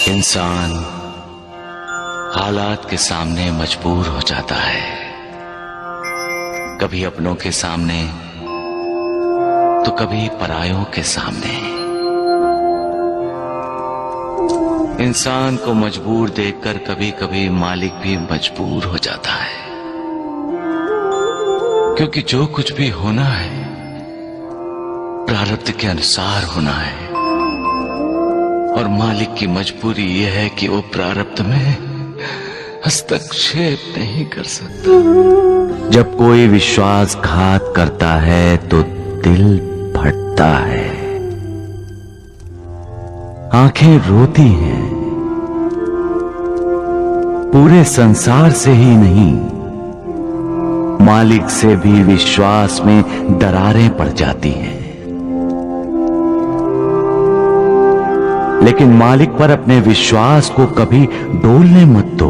इंसान हालात के सामने मजबूर हो जाता है, कभी अपनों के सामने तो कभी परायों के सामने। इंसान को मजबूर देखकर कभी कभी मालिक भी मजबूर हो जाता है, क्योंकि जो कुछ भी होना है प्रारब्ध के अनुसार होना है, और मालिक की मजबूरी यह है कि वो प्रारब्ध में हस्तक्षेप नहीं कर सकता। जब कोई विश्वासघात करता है तो दिल फटता है, आंखें रोती हैं। पूरे संसार से ही नहीं, मालिक से भी विश्वास में दरारें पड़ जाती हैं। लेकिन मालिक पर अपने विश्वास को कभी डोलने मत दो।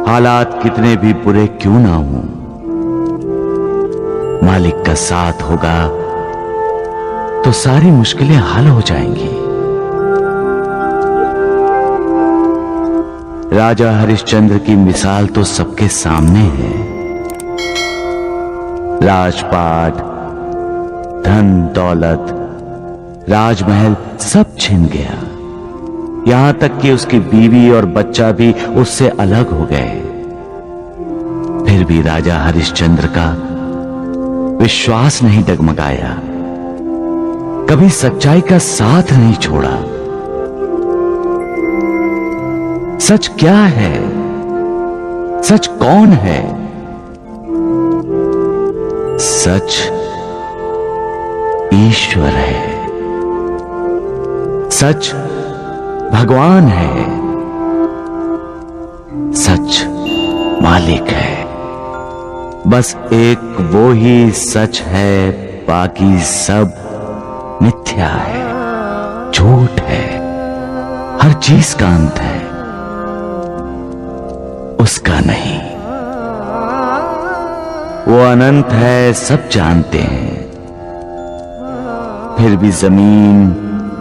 हालात कितने भी बुरे क्यों ना हों, मालिक का साथ होगा तो सारी मुश्किलें हल हो जाएंगी। राजा हरिश्चंद्र की मिसाल तो सबके सामने है। राजपाट, धन दौलत, राजमहल सब छिन गया, यहां तक कि उसकी बीवी और बच्चा भी उससे अलग हो गए। फिर भी राजा हरिश्चंद्र का विश्वास नहीं डगमगाया, कभी सच्चाई का साथ नहीं छोड़ा। सच क्या है? सच कौन है? सच ईश्वर है, सच भगवान है, सच मालिक है। बस एक वो ही सच है, बाकी सब मिथ्या है, झूठ है। हर चीज का अंत है, उसका नहीं। वो अनंत है, सब जानते हैं। फिर भी जमीन,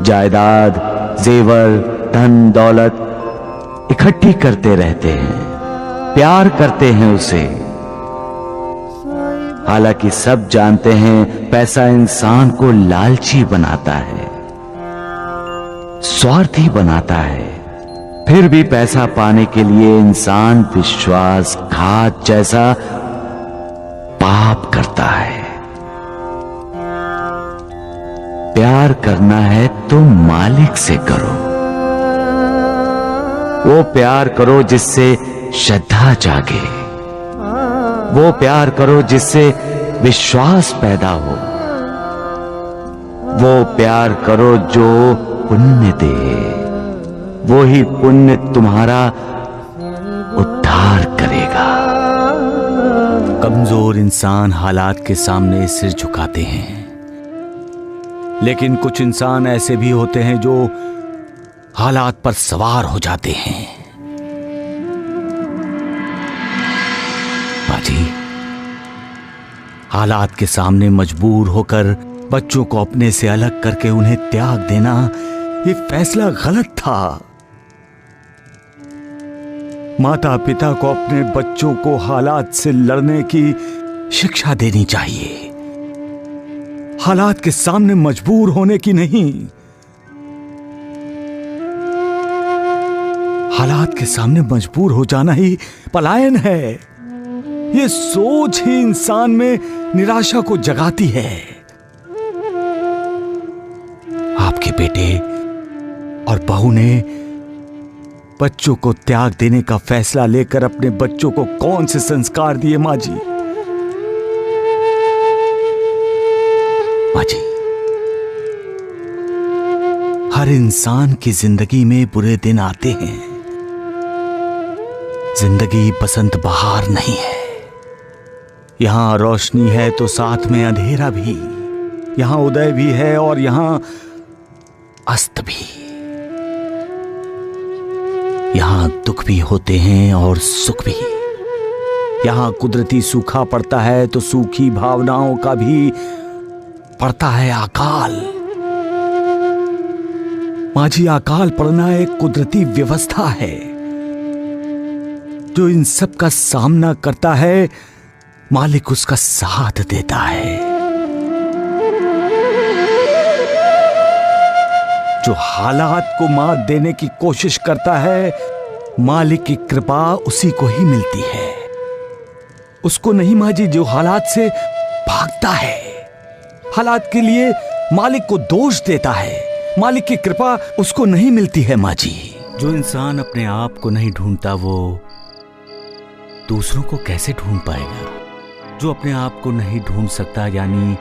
जायदाद, जेवर, धन दौलत इकट्ठी करते रहते हैं, प्यार करते हैं उसे। हालांकि सब जानते हैं पैसा इंसान को लालची बनाता है, स्वार्थी बनाता है। फिर भी पैसा पाने के लिए इंसान विश्वासघात जैसा पाप करता है। प्यार करना है तो मालिक से करो, वो प्यार करो जिससे श्रद्धा जागे, वो प्यार करो जिससे विश्वास पैदा हो, वो प्यार करो जो पुण्य दे। वो ही पुण्य तुम्हारा उद्धार करेगा। कमजोर इंसान हालात के सामने सिर झुकाते हैं, लेकिन कुछ इंसान ऐसे भी होते हैं जो हालात पर सवार हो जाते हैं। बाजी, हालात के सामने मजबूर होकर बच्चों को अपने से अलग करके उन्हें त्याग देना, ये फैसला गलत था। माता पिता को अपने बच्चों को हालात से लड़ने की शिक्षा देनी चाहिए, हालात के सामने मजबूर होने की नहीं। हालात के सामने मजबूर हो जाना ही पलायन है। ये सोच ही इंसान में निराशा को जगाती है। आपके बेटे और बहू ने बच्चों को त्याग देने का फैसला लेकर अपने बच्चों को कौन से संस्कार दिए मां जी? मां जी, हर इंसान की जिंदगी में बुरे दिन आते हैं। जिंदगी बसंत बहार नहीं है। यहां रोशनी है तो साथ में अंधेरा भी, यहां उदय भी है और यहां अस्त भी। यहां दुख भी होते हैं और सुख भी। यहां कुदरती सूखा पड़ता है तो सूखी भावनाओं का भी पड़ता है अकाल। माझी अकाल पड़ना एक कुदरती व्यवस्था है। जो इन सब का सामना करता है, मालिक उसका साथ देता है। जो हालात को मात देने की कोशिश करता है, मालिक की कृपा उसी को ही मिलती है। उसको नहीं माजी जो हालात से भागता है। हालात के लिए मालिक को दोष देता है, मालिक की कृपा उसको नहीं मिलती है माजी। जो इंसान अपने आप को नहीं ढूंढता, वो दूसरों को कैसे ढूंढ पाएगा? जो अपने आप को नहीं ढूंढ सकता, यानी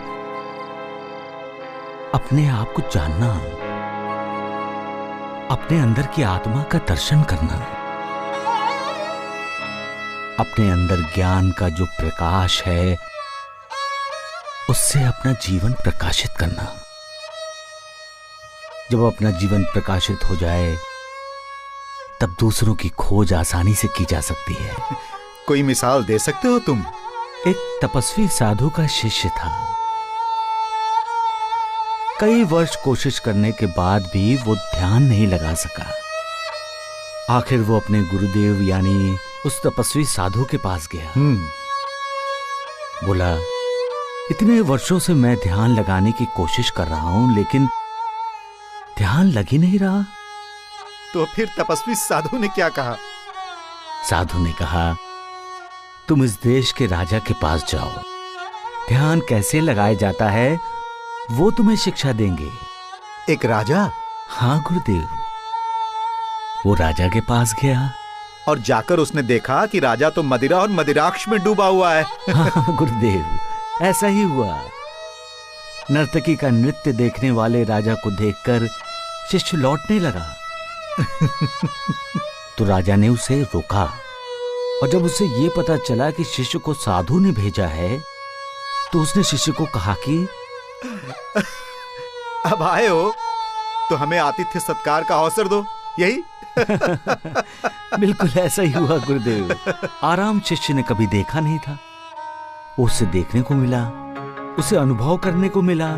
अपने आप को जानना, अपने अंदर की आत्मा का दर्शन करना, अपने अंदर ज्ञान का जो प्रकाश है उससे अपना जीवन प्रकाशित करना। जब अपना जीवन प्रकाशित हो जाए तब दूसरों की खोज आसानी से की जा सकती है। कोई मिसाल दे सकते हो तुम? एक तपस्वी साधु का शिष्य था। कई वर्ष कोशिश करने के बाद भी वो ध्यान नहीं लगा सका। आखिर वो अपने गुरुदेव यानी उस तपस्वी साधु के पास गया। बोला, इतने वर्षों से मैं ध्यान लगाने की कोशिश कर रहा हूं, लेकिन ध्यान लग ही नहीं रहा। तो फिर तपस्वी साधु ने क्या कहा? साधु ने कहा, तुम इस देश के राजा के पास जाओ, ध्यान कैसे लगाया जाता है वो तुम्हें शिक्षा देंगे। एक राजा? हाँ गुरुदेव। वो राजा के पास गया और जाकर उसने देखा कि राजा तो मदिरा और मदिराक्ष में डूबा हुआ है। हाँ गुरुदेव, ऐसा ही हुआ। नर्तकी का नृत्य देखने वाले राजा को देखकर शिष्य लौटने लगा। तो राजा ने उसे रोका, और जब उसे यह पता चला कि शिष्य को साधु ने भेजा है, तो उसने शिष्य को कहा कि अब आए हो तो हमें आतिथ्य सत्कार का अवसर दो, यही? बिल्कुल ऐसा ही हुआ गुरुदेव। आराम शिष्य ने कभी देखा नहीं था। उसे देखने को मिला, उसे अनुभव करने को मिला,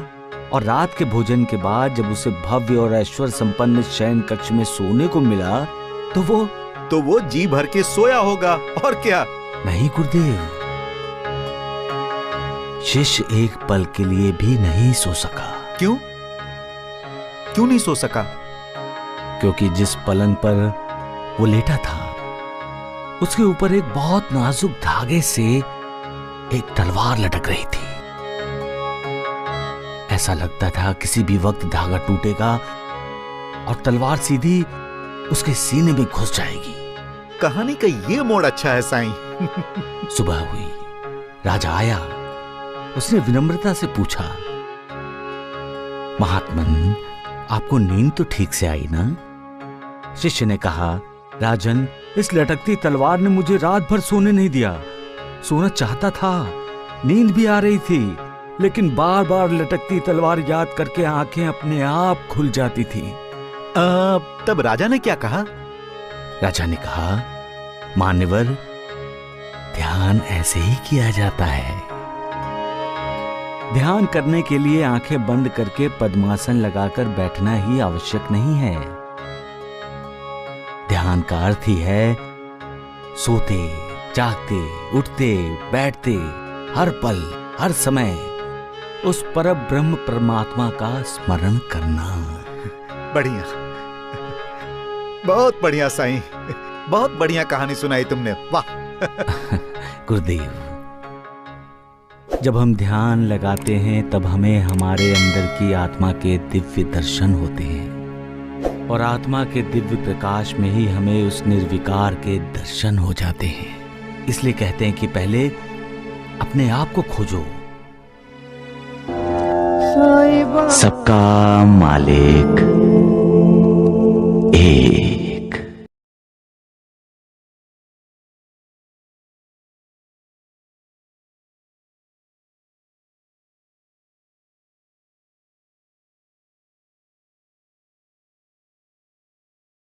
और रात के भोजन के बाद जब उसे भव्य और ऐश्वर्य संपन्न शयन कक्ष में सोने को मिला, तो वो जी भर के सोया होगा, और क्या? नहीं गुरुदेव, शिष्य एक पल के लिए भी नहीं सो सका। क्यों? क्यों नहीं सो सका? क्योंकि जिस पलंग पर वो लेटा था, उसके ऊपर एक बहुत नाजुक धागे से एक तलवार लटक रही थी। ऐसा लगता था किसी भी वक्त धागा टूटेगा और तलवार सीधी उसके सीने में घुस जाएगी। कहानी का ये मोड़ अच्छा है साईं। सुबह हुई, राजा आया। उसने विनम्रता से पूछा, महात्मन, आपको नींद तो ठीक से आई ना? शिष्य ने कहा, राजन, इस लटकती तलवार ने मुझे रात भर सोने नहीं दिया। सोना चाहता था, नींद भी आ रही थी, लेकिन बार बार लटकती तलवार याद करके आंखें अपने आप खुल जाती थी। तब राजा ने क्या कहा? राजा ने कहा, मान्यवर, ध्यान ऐसे ही किया जाता है। ध्यान करने के लिए आंखें बंद करके पद्मासन लगाकर बैठना ही आवश्यक नहीं है। ध्यान का अर्थ ही है सोते, जागते, उठते, बैठते, हर पल, हर समय उस परब्रह्म परमात्मा का स्मरण करना। बढ़िया, बहुत बढ़िया साईं, बहुत बढ़िया कहानी सुनाई तुमने, वाह। गुरुदेव, जब हम ध्यान लगाते हैं तब हमें हमारे अंदर की आत्मा के दिव्य दर्शन होते हैं, और आत्मा के दिव्य प्रकाश में ही हमें उस निर्विकार के दर्शन हो जाते हैं। इसलिए कहते हैं कि पहले अपने आप को खोजो। सबका मालिक एक।